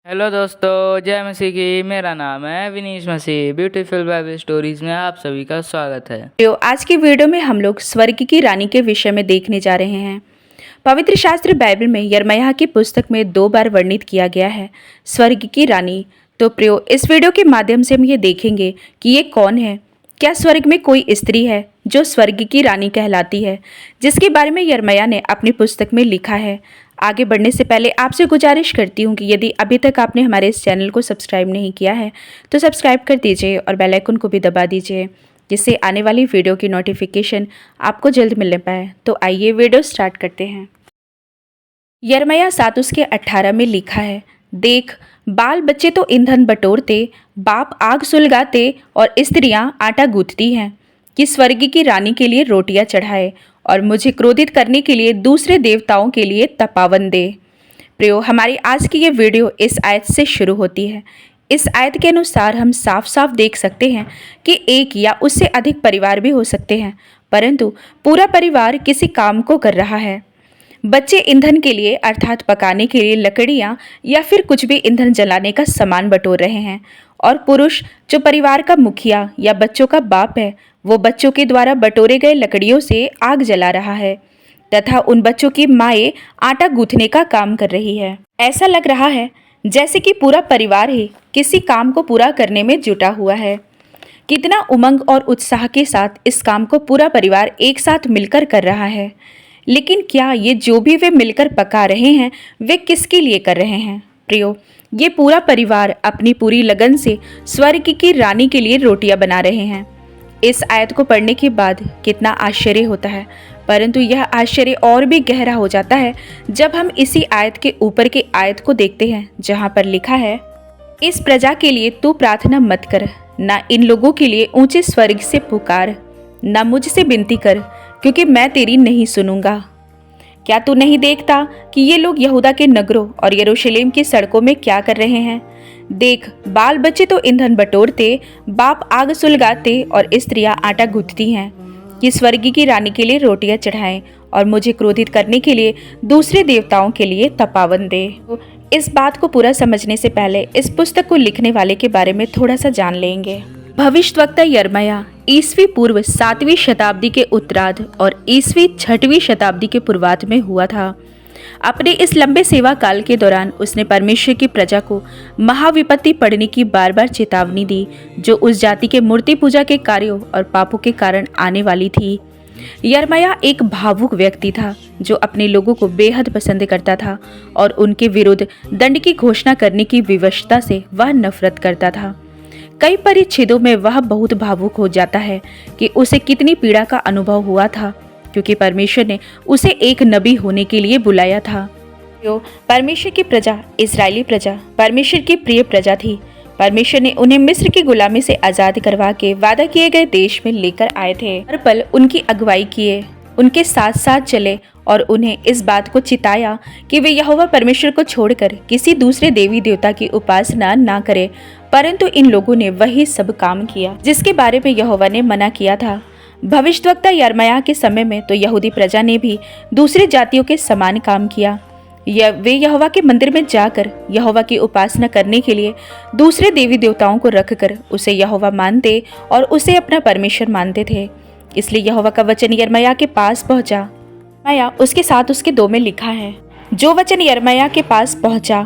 Hello दोस्तों, जय मसीह की। मेरा नाम है विनीश मसीह। ब्यूटीफुल बाइबल स्टोरीज में आप सभी का स्वागत है। तो आज की वीडियो में हम लोग स्वर्ग की रानी के विषय में देखने जा रहे हैं। पवित्र शास्त्र बाइबल में यिर्मयाह की पुस्तक में 2 बार वर्णित किया गया है स्वर्ग की रानी। तो प्रियो, इस वीडियो के माध्यम से हम ये देखेंगे कि ये कौन है। क्या स्वर्ग में कोई स्त्री है जो स्वर्ग की रानी कहलाती है, जिसके बारे में यिर्मयाह ने अपनी पुस्तक में लिखा है। आगे बढ़ने से पहले आपसे गुजारिश करती हूँ कि यदि अभी तक आपने हमारे इस चैनल को सब्सक्राइब नहीं किया है तो सब्सक्राइब कर दीजिए और बेल आइकन को भी दबा दीजिए, जिससे आने वाली वीडियो की नोटिफिकेशन आपको जल्द मिलने पाए। तो आइए वीडियो स्टार्ट करते हैं। यिर्मयाह 7:18 में लिखा है, देख, बाल बच्चे तो ईंधन बटोरते, बाप आग सुलगाते और स्त्रियां आटा गूंथती हैं कि स्वर्ग की रानी के लिए रोटियां चढ़ाए और मुझे क्रोधित करने के लिए दूसरे देवताओं के लिए तपावन दे। प्रियो, हमारी आज की ये वीडियो इस आयत से शुरू होती है। इस आयत के अनुसार हम साफ साफ देख सकते हैं कि एक या उससे अधिक परिवार भी हो सकते हैं, परंतु पूरा परिवार किसी काम को कर रहा है। बच्चे ईंधन के लिए अर्थात पकाने के लिए लकड़ियाँ या फिर कुछ भी ईंधन जलाने का सामान बटोर रहे हैं, और पुरुष जो परिवार का मुखिया या बच्चों का बाप है, वो बच्चों के द्वारा बटोरे गए लकड़ियों से आग जला रहा है तथा उन बच्चों की माएँ आटा गूंथने का काम कर रही है। ऐसा लग रहा है जैसे कि पूरा परिवार ही किसी काम को पूरा करने में जुटा हुआ है। कितना उमंग और उत्साह के साथ इस काम को पूरा परिवार एक साथ मिलकर कर रहा है। लेकिन क्या ये जो भी वे मिलकर पका रहे हैं वे किसके लिए कर रहे हैं? प्रियो, ये पूरा परिवार अपनी पूरी लगन से स्वर्ग की रानी के लिए रोटियां बना रहे हैं। इस आयत को पढ़ने के बाद कितना आश्चर्य होता है, परंतु यह आश्चर्य और भी गहरा हो जाता है जब हम इसी आयत के ऊपर के आयत को देखते हैं, जहां पर लिखा है, इस प्रजा के लिए तू प्रार्थना मत कर, ना इन लोगों के लिए ऊंचे स्वर्ग से पुकार, ना मुझसे विनती कर, क्योंकि मैं तेरी नहीं सुनूंगा। क्या तू नहीं देखता कि ये लोग यहूदा के नगरों और यरूशलेम की सड़कों में क्या कर रहे हैं? देख, बाल बच्चे तो ईंधन बटोरते, बाप आग सुलगाते और स्त्रियां आटा गूंथती हैं कि स्वर्ग की रानी के लिए रोटियां चढ़ाएं और मुझे क्रोधित करने के लिए दूसरे देवताओं के लिए तपावन दे। इस बात को पूरा समझने से पहले इस पुस्तक को लिखने वाले के बारे में थोड़ा सा जान लेंगे। भविष्यवक्ता यिर्मयाह ईसवी पूर्व 7वीं शताब्दी के उत्तरार्ध और ईसवी 6वीं शताब्दी के पूर्वार्ध में हुआ था। अपने इस लंबे सेवा काल के दौरान उसने परमेश्वर की प्रजा को महाविपत्ति पड़ने की बार बार चेतावनी दी, जो उस जाति के मूर्ति पूजा के कार्यों और पापों के कारण आने वाली थी। यिर्मयाह एक भावुक व्यक्ति था जो अपने लोगों को बेहद पसंद करता था और उनके विरुद्ध दंड की घोषणा करने की विवशता से वह नफरत करता था। कई परिच्छेदों में वह बहुत भावुक हो जाता है कि उसे कितनी पीड़ा का अनुभव हुआ था, क्योंकि परमेश्वर ने उसे एक नबी होने के लिए बुलाया था। परमेश्वर की प्रजा, इस्राएली प्रजा, परमेश्वर की प्रिय प्रजा थी। परमेश्वर ने उन्हें मिस्र की गुलामी से आजाद करवा के वादा किए गए देश में लेकर आए थे। हर पल उनकी अगुवाई किए, उनके साथ साथ चले और उन्हें इस बात को चिताया कि वे यहोवा परमेश्वर को छोड़कर किसी दूसरे देवी देवता की उपासना ना करें, परंतु इन लोगों ने वही सब काम किया जिसके बारे में यहोवा ने मना किया था। भविष्यवक्ता यिर्मयाह के समय में तो यहूदी प्रजा ने भी दूसरे जातियों के समान काम किया। वे यहोवा के मंदिर में जाकर यहोवा की उपासना करने के लिए दूसरे देवी देवताओं को रखकर उसे यहोवा मानते और उसे अपना परमेश्वर मानते थे। इसलिए यहोवा का वचन यिर्मयाह के पास पहुंचा। यिर्मयाह उसके 7:2 में लिखा है, जो वचन यिर्मयाह के पास पहुंचा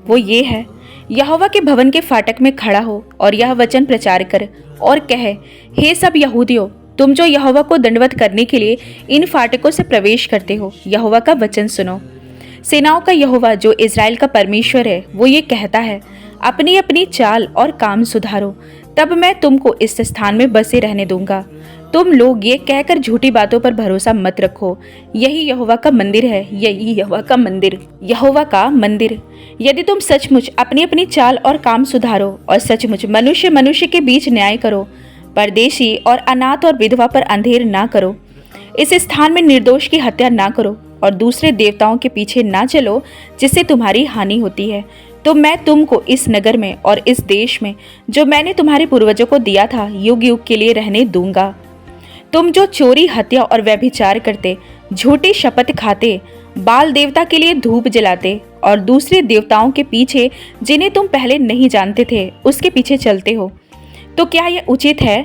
वो ये है, यहोवा के भवन के फाटक में खड़ा हो और यह वचन प्रचार कर और कह, हे सब यहूदियों, तुम जो यहोवा को दंडवत करने के लिए इन फाटकों से प्रवेश करते हो, यहोवा का वचन सुनो। सेनाओं का यहोवा जो इज़राइल का परमेश्वर है, वो ये कहता है, अपनी अपनी चाल और काम सुधारो, तब मैं तुमको इस स्थान में बसे रहने दूंगा। तुम लोग ये कहकर झूठी बातों पर भरोसा मत रखो, यही यहोवा का मंदिर है, यही यहोवा का मंदिर, यहोवा का मंदिर। यदि तुम सचमुच अपनी अपनी चाल और काम सुधारो और सचमुच मनुष्य मनुष्य के बीच न्याय करो, परदेशी और अनाथ और विधवा पर अंधेर ना करो, इस स्थान में निर्दोष की हत्या ना करो और दूसरे देवताओं के पीछे ना चलो जिससे तुम्हारी हानि होती है, तो मैं तुमको इस नगर में और इस देश में जो मैंने तुम्हारे पूर्वजों को दिया था युग युग के लिए रहने दूंगा। तुम जो चोरी, हत्या और व्यभिचार करते, झूठी शपथ खाते, बाल देवता के लिए धूप जलाते और दूसरे देवताओं के पीछे जिन्हें तुम पहले नहीं जानते थे उसके पीछे चलते हो, तो क्या यह उचित है?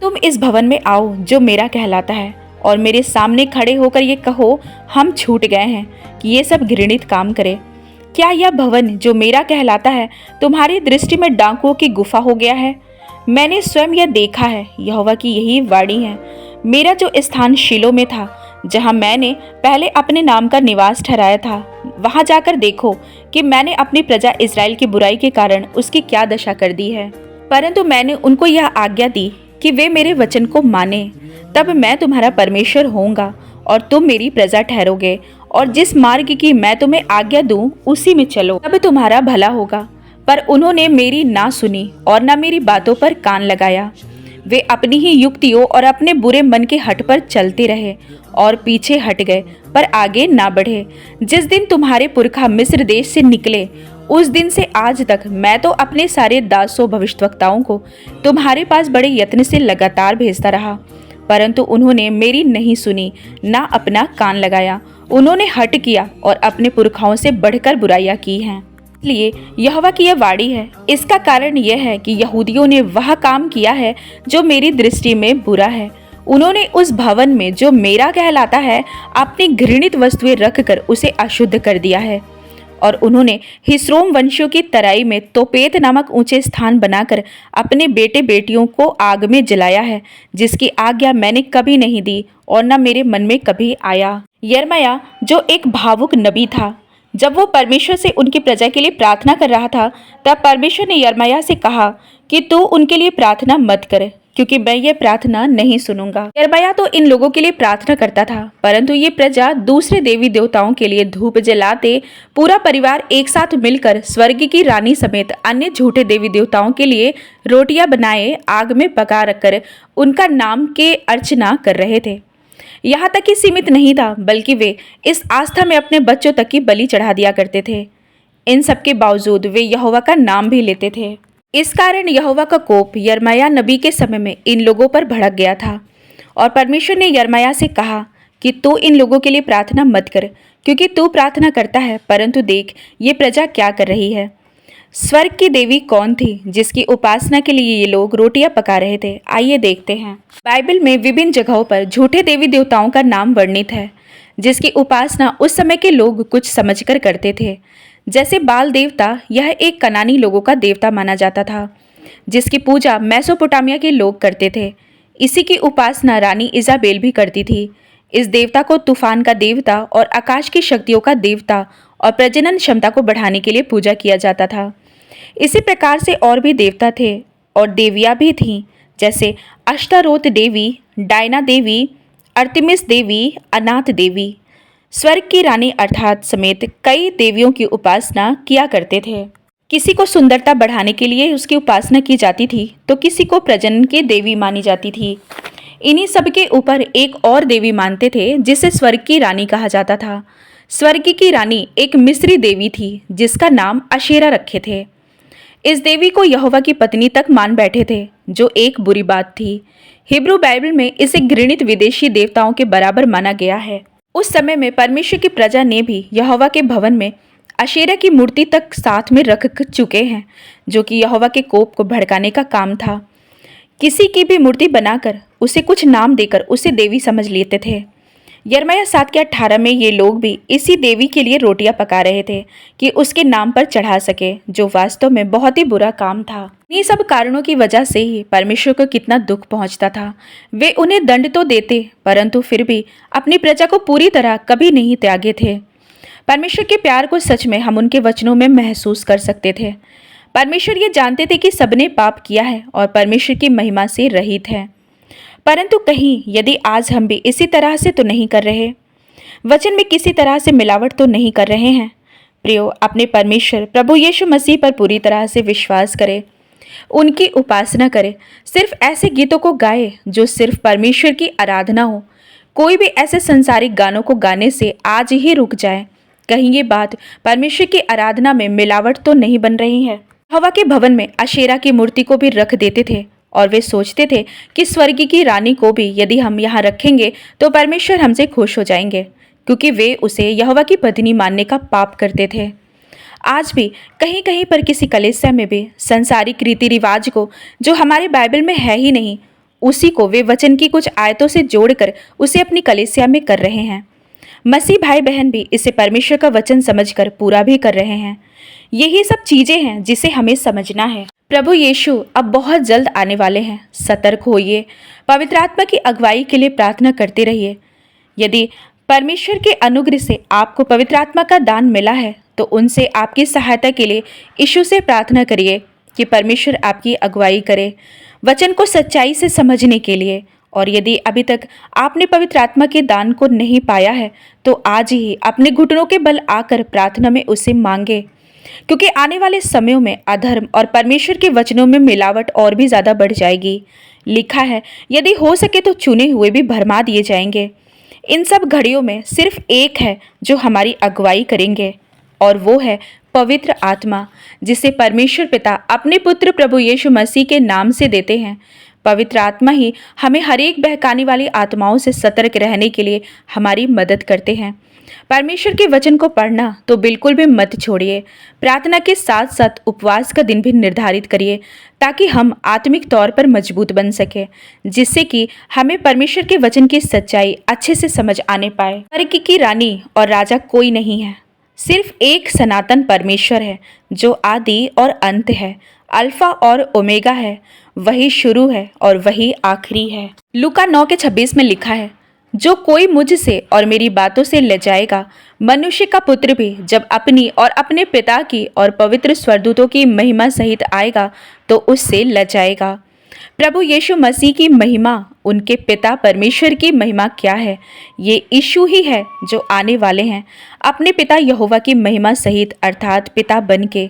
तुम इस भवन में आओ जो मेरा कहलाता है और मेरे सामने खड़े होकर ये कहो, हम छूट गए हैं कि ये सब घृणित काम करे। क्या यह भवन जो मेरा कहलाता है तुम्हारी दृष्टि में डाकुओं की गुफा हो गया है? मैंने स्वयं यह देखा है, यहोवा की यही वाणी है। मेरा जो स्थान शीलो में था, जहाँ मैंने पहले अपने नाम का निवास ठहराया था, वहाँ जाकर देखो कि मैंने अपनी प्रजा इस्राएल की बुराई के कारण उसकी क्या दशा कर दी है। परंतु मैंने उनको यह आज्ञा दी कि वे मेरे वचन को माने, तब मैं तुम्हारा परमेश्वर होऊंगा और तुम मेरी प्रजा ठहरोगे, और जिस मार्ग की मैं तुम्हें आज्ञा दूं उसी में चलो, तब तुम्हारा भला होगा। पर उन्होंने मेरी ना सुनी और ना मेरी बातों पर कान लगाया। वे अपनी ही युक्तियों और अपने बुरे मन के हट पर चलते रहे और पीछे हट गए, पर आगे ना बढ़े। जिस दिन तुम्हारे पुरखा मिस्र देश से निकले, उस दिन से आज तक मैं तो अपने सारे दासों भविष्यद्वक्ताओं को तुम्हारे पास बड़े यत्न से लगातार भेजता रहा, परंतु उन्होंने मेरी नहीं सुनी, ना अपना कान लगाया। उन्होंने हट किया और अपने पुरखाओं से बढ़कर बुराइयां की हैं। इसलिए यहोवा की यह वाणी है, इसका कारण यह है कि यहूदियों ने वह काम किया है जो मेरी दृष्टि में बुरा है। उन्होंने उस भवन में जो मेरा कहलाता है अपनी घृणित वस्तुएं रखकर उसे अशुद्ध कर दिया है, और उन्होंने हिस्रोम वंशियों की तराई में तोपेत नामक ऊंचे स्थान बनाकर अपने बेटे बेटियों को आग में जलाया है, जिसकी आज्ञा मैंने कभी नहीं दी और न मेरे मन में कभी आया। यिर्मयाह जो एक भावुक नबी था, जब वो परमेश्वर से उनकी प्रजा के लिए प्रार्थना कर रहा था, तब परमेश्वर ने यिर्मयाह से कहा कि तू उनके लिए प्रार्थना मत कर, क्योंकि मैं ये प्रार्थना नहीं सुनूंगा। यिर्मयाह तो इन लोगों के लिए प्रार्थना करता था, परंतु ये प्रजा दूसरे देवी देवताओं के लिए धूप जलाते, पूरा परिवार एक साथ मिलकर स्वर्ग की रानी समेत अन्य झूठे देवी देवताओं के लिए रोटियां बनाए आग में पका रखकर उनका नाम के अर्चना कर रहे थे। यहाँ तक कि सीमित नहीं था, बल्कि वे इस आस्था में अपने बच्चों तक की बलि चढ़ा दिया करते थे। इन सब के बावजूद वे यहोवा का नाम भी लेते थे। इस कारण यहोवा का कोप यिर्मयाह नबी के समय में इन लोगों पर भड़क गया था, और परमेश्वर ने यिर्मयाह से कहा कि तू इन लोगों के लिए प्रार्थना मत कर, क्योंकि तू प्रार्थना करता है, परंतु देख ये प्रजा क्या कर रही है। स्वर्ग की देवी कौन थी जिसकी उपासना के लिए ये लोग रोटियां पका रहे थे? आइए देखते हैं। बाइबल में विभिन्न जगहों पर झूठे देवी देवताओं का नाम वर्णित है, जिसकी उपासना उस समय के लोग कुछ समझकर करते थे। जैसे बाल देवता, यह एक कनानी लोगों का देवता माना जाता था, जिसकी पूजा मेसोपोटामिया के लोग करते थे। इसी की उपासना रानी इजाबेल भी करती थी। इस देवता को तूफान का देवता और आकाश की शक्तियों का देवता और प्रजनन क्षमता को बढ़ाने के लिए पूजा किया जाता था। इसी प्रकार से और भी देवता थे और देवियां भी थीं, जैसे अश्तारोत देवी, डायना देवी, अर्तिमिस देवी, अनाथ देवी। स्वर्ग की रानी अर्थात समेत कई देवियों की उपासना किया करते थे। किसी को सुंदरता बढ़ाने के लिए उसकी उपासना की जाती थी, तो किसी को प्रजनन की देवी मानी जाती थी। इन्हीं सब के ऊपर एक और देवी मानते थे, जिसे स्वर्ग की रानी कहा जाता था। स्वर्ग की रानी एक मिस्री देवी थी, जिसका नाम अशेरा रखे थे। इस देवी को यहोवा की पत्नी तक मान बैठे थे, जो एक बुरी बात थी। हिब्रू बाइबल में इसे घृणित विदेशी देवताओं के बराबर माना गया है। उस समय में परमेश्वर की प्रजा ने भी यहोवा के भवन में अशेरा की मूर्ति तक साथ में रख चुके हैं, जो कि यहोवा के कोप को भड़काने का काम था। किसी की भी मूर्ति बनाकर उसे कुछ नाम देकर उसे देवी समझ लेते थे। यिर्मयाह 7 के 18 में ये लोग भी इसी देवी के लिए रोटियां पका रहे थे कि उसके नाम पर चढ़ा सके, जो वास्तव में बहुत ही बुरा काम था। इन्हीं सब कारणों की वजह से ही परमेश्वर को कितना दुख पहुंचता था। वे उन्हें दंड तो देते, परंतु फिर भी अपनी प्रजा को पूरी तरह कभी नहीं त्यागे थे। परमेश्वर के प्यार को सच में हम उनके वचनों में महसूस कर सकते थे। परमेश्वर ये जानते थे कि सबने पाप किया है और परमेश्वर की महिमा से रहित है। परंतु कहीं यदि आज हम भी इसी तरह से तो नहीं कर रहे, वचन में किसी तरह से मिलावट तो नहीं कर रहे हैं। प्रियो, अपने परमेश्वर प्रभु यीशु मसीह पर पूरी तरह से विश्वास करें, उनकी उपासना करें। सिर्फ ऐसे गीतों को गाए जो सिर्फ परमेश्वर की आराधना हो। कोई भी ऐसे संसारिक गानों को गाने से आज ही रुक जाए। कहीं ये बात परमेश्वर की आराधना में मिलावट तो नहीं बन रही है। यहोवा के भवन में अशेरा की मूर्ति को भी रख देते थे और वे सोचते थे कि स्वर्ग की रानी को भी यदि हम यहाँ रखेंगे तो परमेश्वर हमसे खुश हो जाएंगे, क्योंकि वे उसे यहोवा की पत्नी मानने का पाप करते थे। आज भी कहीं कहीं पर किसी कलीसिया में भी संसारिक रीति रिवाज को, जो हमारे बाइबल में है ही नहीं, उसी को वे वचन की कुछ आयतों से जोड़कर उसे अपनी कलीसिया में कर रहे हैं। मसीह भाई बहन भी इसे परमेश्वर का वचन समझकर पूरा भी कर रहे हैं। यही सब चीज़ें हैं जिसे हमें समझना है। प्रभु यीशु अब बहुत जल्द आने वाले हैं। सतर्क होइए, पवित्र आत्मा की अगुवाई के लिए प्रार्थना करते रहिए। यदि परमेश्वर के अनुग्रह से आपको पवित्र आत्मा का दान मिला है तो उनसे आपकी सहायता के लिए यीशु से प्रार्थना करिए कि परमेश्वर आपकी अगुवाई करे वचन को सच्चाई से समझने के लिए। और यदि अभी तक आपने पवित्र आत्मा के दान को नहीं पाया है तो आज ही अपने घुटनों के बल आकर प्रार्थना में उसे मांगे, क्योंकि आने वाले समयों में अधर्म और परमेश्वर के वचनों में मिलावट और भी ज़्यादा बढ़ जाएगी। लिखा है, यदि हो सके तो चुने हुए भी भरमा दिए जाएंगे। इन सब घड़ियों में सिर्फ एक है जो हमारी अगुवाई करेंगे, और वो है पवित्र आत्मा, जिसे परमेश्वर पिता अपने पुत्र प्रभु यीशु मसीह के नाम से देते हैं। पवित्र आत्मा ही हमें हर एक बहकाने वाली आत्माओं से सतर्क रहने के लिए हमारी मदद करते हैं। परमेश्वर के वचन को पढ़ना तो बिल्कुल भी मत छोड़िए। प्रार्थना के साथ साथ उपवास का दिन भी निर्धारित करिए, ताकि हम आत्मिक तौर पर मजबूत बन सके, जिससे कि हमें परमेश्वर के वचन की सच्चाई अच्छे से समझ आने पाए। स्वर्ग की रानी और राजा कोई नहीं है, सिर्फ एक सनातन परमेश्वर है, जो आदि और अंत है, अल्फा और ओमेगा है। वही शुरू है और वही आखिरी है। लूका 9:26 में लिखा है, जो कोई मुझसे और मेरी बातों से ले जाएगा, मनुष्य का पुत्र भी जब अपनी और अपने पिता की और पवित्र स्वर्गदूतों की महिमा सहित आएगा तो उससे ले जाएगा। प्रभु यीशु मसीह की महिमा, उनके पिता परमेश्वर की महिमा क्या है? ये यीशु ही है जो आने वाले हैं अपने पिता यहोवा की महिमा सहित, अर्थात पिता बन के।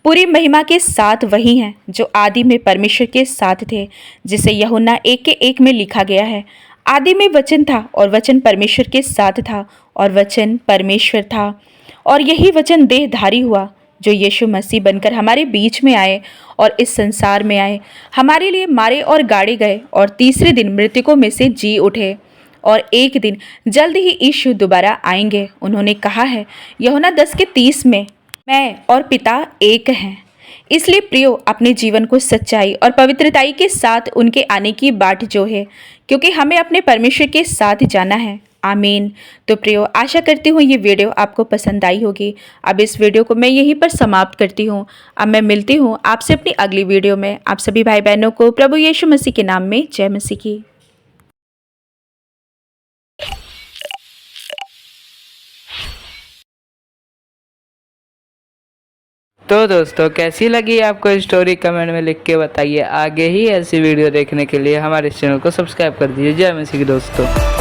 पूरी महिमा के साथ वही हैं जो आदि में परमेश्वर के साथ थे, जिसे यूहन्ना 1:1 में लिखा गया है, आदि में वचन था और वचन परमेश्वर के साथ था और वचन परमेश्वर था। और यही वचन देहधारी हुआ, जो यीशु मसीह बनकर हमारे बीच में आए और इस संसार में आए, हमारे लिए मारे और गाड़े गए और तीसरे दिन मृतकों में से जी उठे। और एक दिन जल्द ही यीशु दोबारा आएंगे। उन्होंने कहा है यूहन्ना 10:30 में, मैं और पिता एक हैं। इसलिए प्रियो, अपने जीवन को सच्चाई और पवित्रताई के साथ उनके आने की बाट जो है, क्योंकि हमें अपने परमेश्वर के साथ जाना है। आमीन। तो प्रियो, आशा करती हूँ ये वीडियो आपको पसंद आई होगी। अब इस वीडियो को मैं यहीं पर समाप्त करती हूँ। अब मैं मिलती हूँ आपसे अपनी अगली वीडियो में। आप सभी भाई बहनों को प्रभु यीशु मसीह के नाम में जय मसीह की। तो दोस्तों, कैसी लगी आपको स्टोरी कमेंट में लिख के बताइए। आगे ही ऐसी वीडियो देखने के लिए हमारे चैनल को सब्सक्राइब कर दीजिए। जय मसीह की दोस्तों।